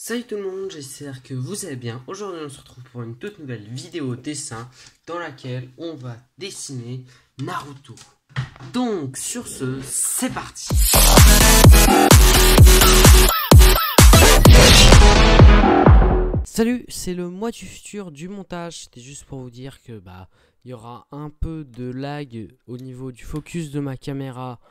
Salut tout le monde, j'espère que vous allez bien. Aujourd'hui on se retrouve pour une toute nouvelle vidéo dessin dans laquelle on va dessiner Naruto. Donc sur ce, c'est parti. Salut, c'est le moi du futur du montage. C'était juste pour vous dire que il y aura un peu de lag au niveau du focus de ma caméra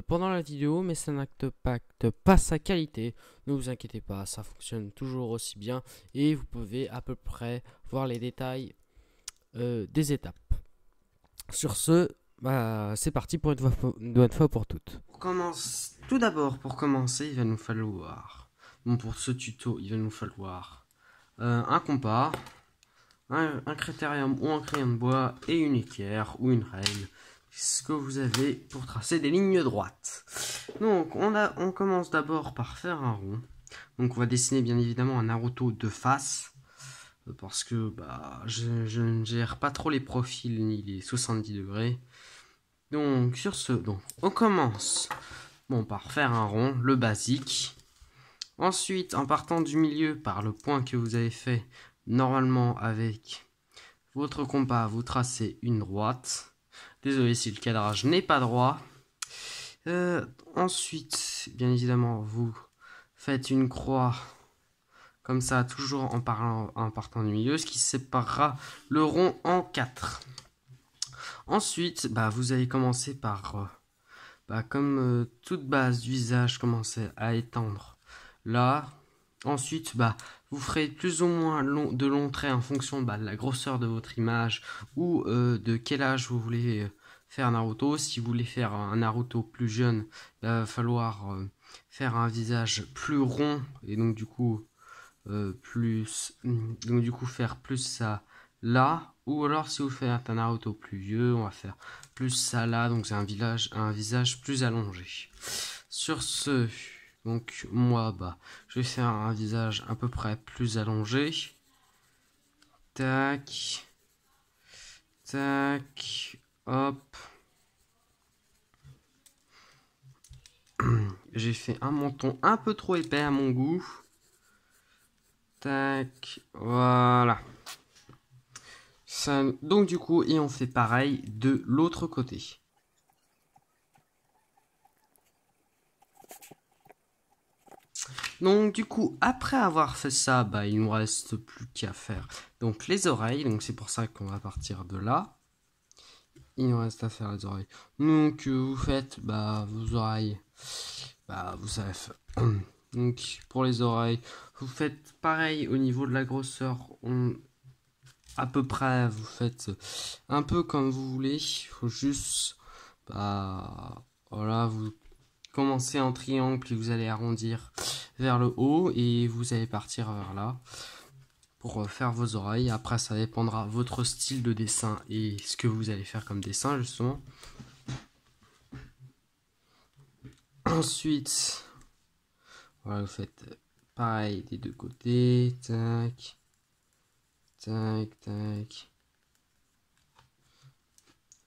pendant la vidéo, mais ça n'impacte pas sa qualité. Ne vous inquiétez pas, ça fonctionne toujours aussi bien et vous pouvez à peu près voir les détails des étapes. Sur ce, c'est parti pour une bonne fois pour toutes. Tout d'abord, pour commencer, il va nous falloir, pour ce tuto, il va nous falloir un compas, un critérium ou un crayon de bois et une équerre ou une règle. Ce que vous avez pour tracer des lignes droites. Donc on commence d'abord par faire un rond. Donc on va dessiner bien évidemment un Naruto de face. Parce que je ne gère pas trop les profils ni les 70 degrés. Donc sur ce, on commence par faire un rond, le basique. Ensuite, en partant du milieu par le point que vous avez fait, normalement avec votre compas, vous tracez une droite. Désolé si le cadrage n'est pas droit. Ensuite, bien évidemment, vous faites une croix comme ça, toujours en partant du milieu, ce qui séparera le rond en 4. Ensuite, vous allez commencer par, comme toute base du visage, commencer à étendre là. Ensuite, vous ferez plus ou moins de longs traits en fonction de la grosseur de votre image ou de quel âge vous voulez faire Naruto. Si vous voulez faire un Naruto plus jeune, il va falloir faire un visage plus rond et donc du coup faire plus ça là. Ou alors si vous faites un Naruto plus vieux, on va faire plus ça là. Donc c'est un visage plus allongé. Sur ce... Donc moi, je vais faire un visage à peu près plus allongé. Tac. Tac. Hop. J'ai fait un menton un peu trop épais à mon goût. Tac. Voilà. Donc du coup, et on fait pareil de l'autre côté. Donc du coup, après avoir fait ça, il nous reste plus qu'à faire donc les oreilles. Donc c'est pour ça qu'on va partir de là. Il nous reste à faire les oreilles. Donc vous faites vos oreilles. Vous savez faire. Donc pour les oreilles, vous faites pareil au niveau de la grosseur. À peu près, vous faites un peu comme vous voulez. Il faut juste voilà, vous commencez en triangle puis vous allez arrondir vers le haut et vous allez partir vers là pour faire vos oreilles. Après ça dépendra votre style de dessin et ce que vous allez faire comme dessin justement. Ensuite voilà, vous faites pareil des deux côtés. Tac. Tac tac.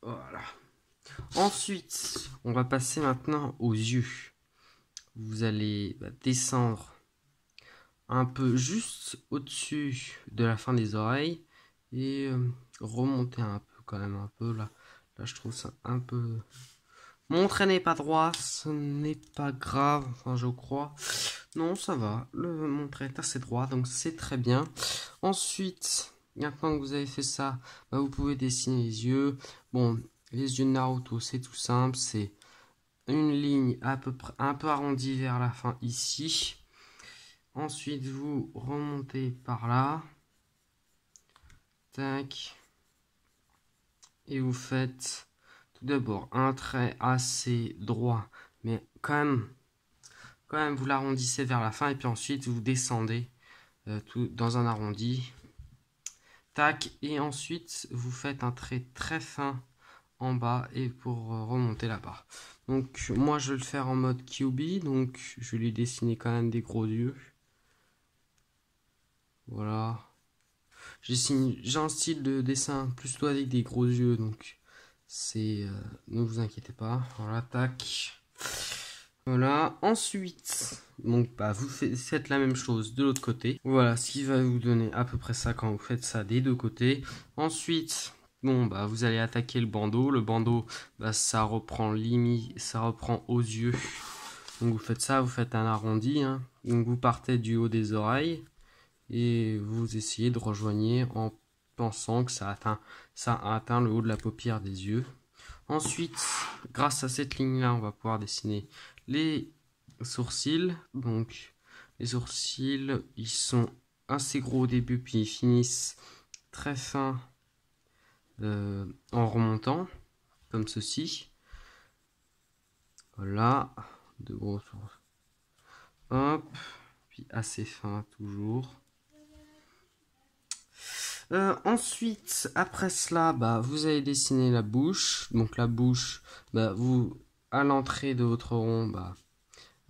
Voilà. Ensuite, on va passer maintenant aux yeux. Vous allez descendre un peu juste au-dessus de la fin des oreilles et remonter un peu quand même un peu là. Là, je trouve ça un peu... Mon trait n'est pas droit, ce n'est pas grave, enfin je crois. Non, ça va, mon trait est assez droit, donc c'est très bien. Ensuite, maintenant que vous avez fait ça, vous pouvez dessiner les yeux. Bon, les yeux de Naruto, c'est tout simple, c'est une ligne à peu près un peu arrondie vers la fin ici. Ensuite, vous remontez par là. Tac. Et vous faites tout d'abord un trait assez droit, mais quand même vous l'arrondissez vers la fin et puis ensuite vous descendez tout dans un arrondi. Tac. Et ensuite, vous faites un trait très fin en bas et pour remonter là-bas. Donc moi je vais le faire en mode QB, donc je vais lui dessiner quand même des gros yeux. Voilà. J'ai un style de dessin plutôt avec des gros yeux, donc c'est ne vous inquiétez pas. Voilà, tac. Voilà, ensuite, donc bah, vous faites la même chose de l'autre côté. Voilà, ce qui va vous donner à peu près ça quand vous faites ça des deux côtés. Ensuite, bon bah vous allez attaquer le bandeau. Le bandeau, bah, ça reprend aux yeux. Donc vous faites ça, vous faites un arrondi. Hein. Donc vous partez du haut des oreilles et vous essayez de rejoigner en pensant que ça a atteint le haut de la paupière des yeux. Ensuite, grâce à cette ligne-là, on va pouvoir dessiner les sourcils. Donc, les sourcils, ils sont assez gros au début, puis ils finissent très fins en remontant, comme ceci. Voilà, de gros sourcils. Hop, puis assez fin toujours. Ensuite, après cela, bah, vous allez dessiner la bouche. Donc la bouche, bah, vous, à l'entrée de votre rond, bah,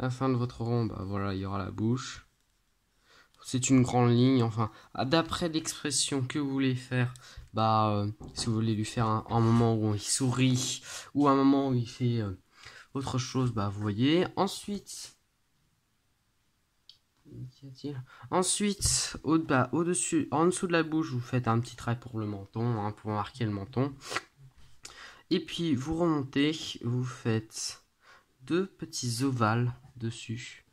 à la fin de votre rond, bah, voilà, il y aura la bouche. C'est une grande ligne, enfin, d'après l'expression que vous voulez faire, bah, si vous voulez lui faire un moment où il sourit, ou un moment où il fait autre chose, bah, vous voyez. Ensuite, au-dessus, en dessous de la bouche, vous faites un petit trait pour le menton, hein, pour marquer le menton. Et puis vous remontez, vous faites deux petits ovales dessus.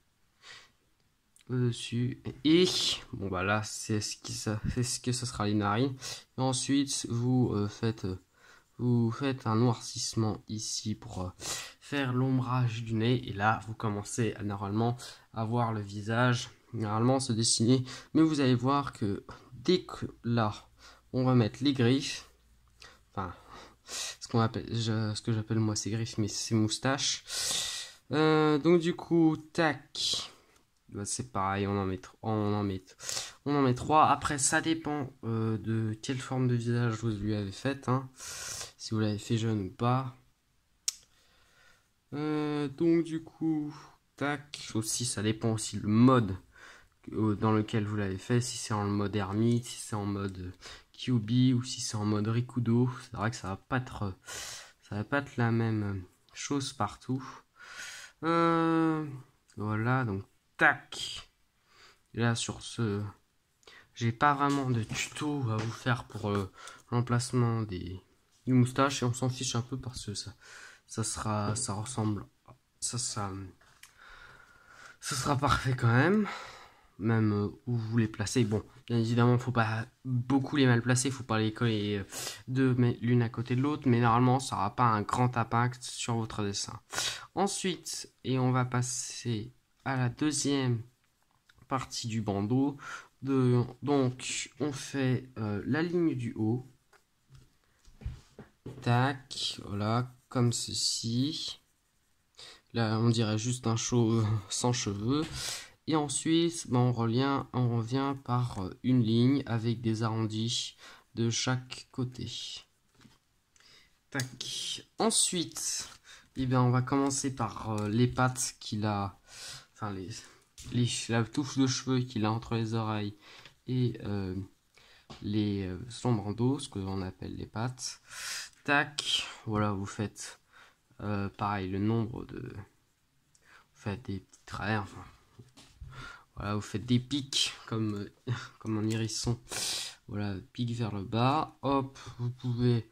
Au-dessus. Et bon bah là c'est ce que ce sera les narines. Et ensuite vous faites un noircissement ici pour faire l'ombrage du nez. Et là vous commencez à normalement à voir le visage normalement se dessiner. Mais vous allez voir que dès que là on va mettre les griffes. Enfin ce que j'appelle moi c'est griffes, mais c'est moustaches. Donc du coup, tac, bah, c'est pareil, on en met trois. Après, ça dépend de quelle forme de visage vous lui avez faite, hein, si vous l'avez fait jeune ou pas. Donc du coup, tac, aussi ça dépend aussi le mode dans lequel vous l'avez fait, si c'est en mode ermite, si c'est en mode QB ou si c'est en mode Rikudo. C'est vrai que ça va pas être la même chose partout. Voilà, donc tac. Et là sur ce, j'ai pas vraiment de tuto à vous faire pour l'emplacement des moustaches et on s'en fiche un peu parce que ça ressemble, ça sera parfait quand même. Même où vous les placez. Bon, bien évidemment, faut pas beaucoup les mal placer, faut pas les coller l'une à côté de l'autre, mais normalement, ça n'aura pas un grand impact sur votre dessin. Ensuite, et on va passer à la deuxième partie du bandeau. Donc, on fait la ligne du haut. Tac, voilà, comme ceci. Là, on dirait juste un chauve sans cheveux. Et ensuite, on revient par une ligne avec des arrondis de chaque côté. Tac. Ensuite, on va commencer par les pattes qu'il a, enfin la touffe de cheveux qu'il a entre les oreilles et son bandeau, ce que l'on appelle les pattes. Tac. Voilà, vous faites pareil le nombre de, vous faites des petits traits, enfin. Voilà, vous faites des pics comme un hérisson. Voilà, pic vers le bas. Hop, vous pouvez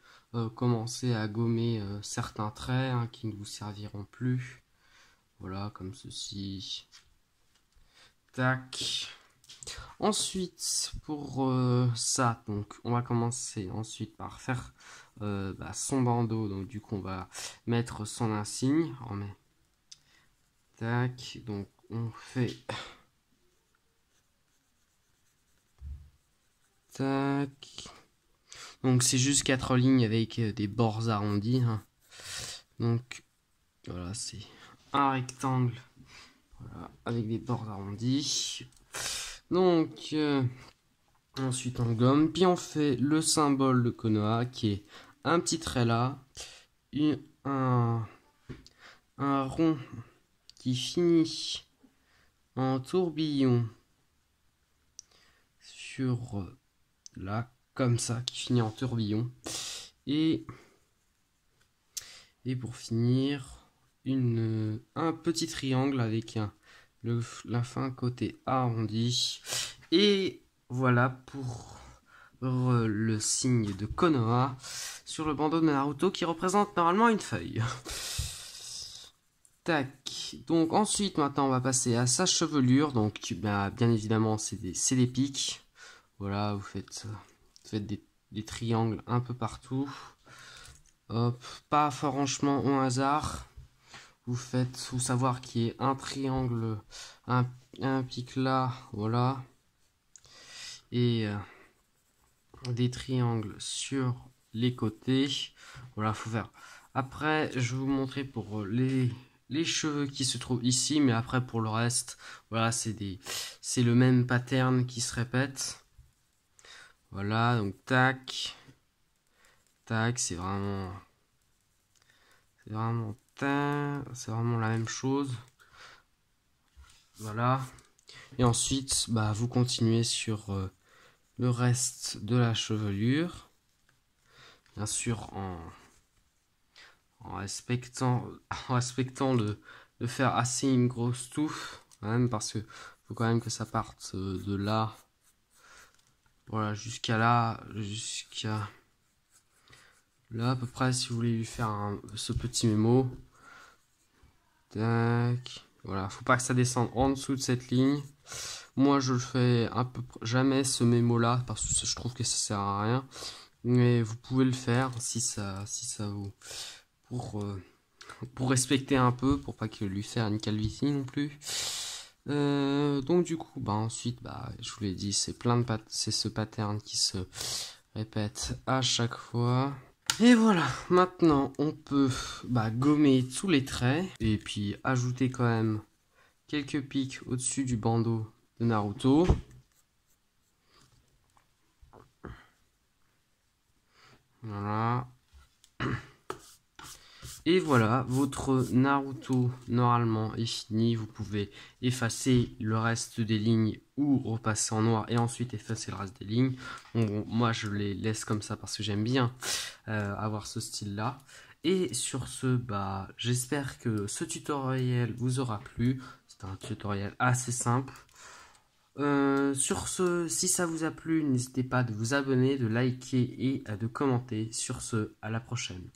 commencer à gommer certains traits hein, qui ne vous serviront plus. Voilà, comme ceci. Tac. Ensuite, pour ça, donc on va commencer ensuite par faire son bandeau. Donc du coup, on va mettre son insigne. Tac. Donc on fait. Tac. Donc c'est juste 4 lignes avec des bords arrondis. Hein. Donc voilà, c'est un rectangle voilà, avec des bords arrondis. Donc ensuite on gomme. Puis on fait le symbole de Konoha qui est un petit trait là. Un rond qui finit en tourbillon sur là. Comme ça, qui finit en tourbillon. Et pour finir, un petit triangle avec la fin côté arrondi. Et voilà pour le signe de Konoha sur le bandeau de Naruto qui représente normalement une feuille. Tac. Donc ensuite, maintenant, on va passer à sa chevelure. Donc, bah, bien évidemment, c'est des pics. Voilà, vous faites des triangles un peu partout. Hop, pas franchement au hasard. Faut savoir qu'il y ait un triangle, un pic là, voilà. Et des triangles sur les côtés. Voilà, faut faire. Après, je vais vous montrer pour les cheveux qui se trouvent ici, mais après pour le reste, voilà, c'est le même pattern qui se répète. Voilà, donc tac, tac, c'est vraiment la même chose. Voilà. Et ensuite, bah, vous continuez sur le reste de la chevelure. Bien sûr, en respectant, de faire assez une grosse touffe, quand même, parce que faut quand même que ça parte de là, voilà, jusqu'à là, à peu près, si vous voulez lui faire ce petit mémo. Tac. Voilà, faut pas que ça descende en dessous de cette ligne. Moi, je le fais jamais ce mémo là parce que je trouve que ça sert à rien. Mais vous pouvez le faire si ça vous pour respecter un peu, pour pas que lui faire une calvitie non plus. Donc du coup, bah ensuite, bah je vous l'ai dit, c'est c'est ce pattern qui se répète à chaque fois. Et voilà, maintenant on peut gommer tous les traits et puis ajouter quand même quelques pics au-dessus du bandeau de Naruto. Voilà. Et voilà, votre Naruto normalement est fini. Vous pouvez effacer le reste des lignes ou repasser en noir et ensuite effacer le reste des lignes. Bon, moi je les laisse comme ça parce que j'aime bien avoir ce style là. Et sur ce, j'espère que ce tutoriel vous aura plu. C'est un tutoriel assez simple. Sur ce, si ça vous a plu, n'hésitez pas de vous abonner, de liker et de commenter. Sur ce, à la prochaine.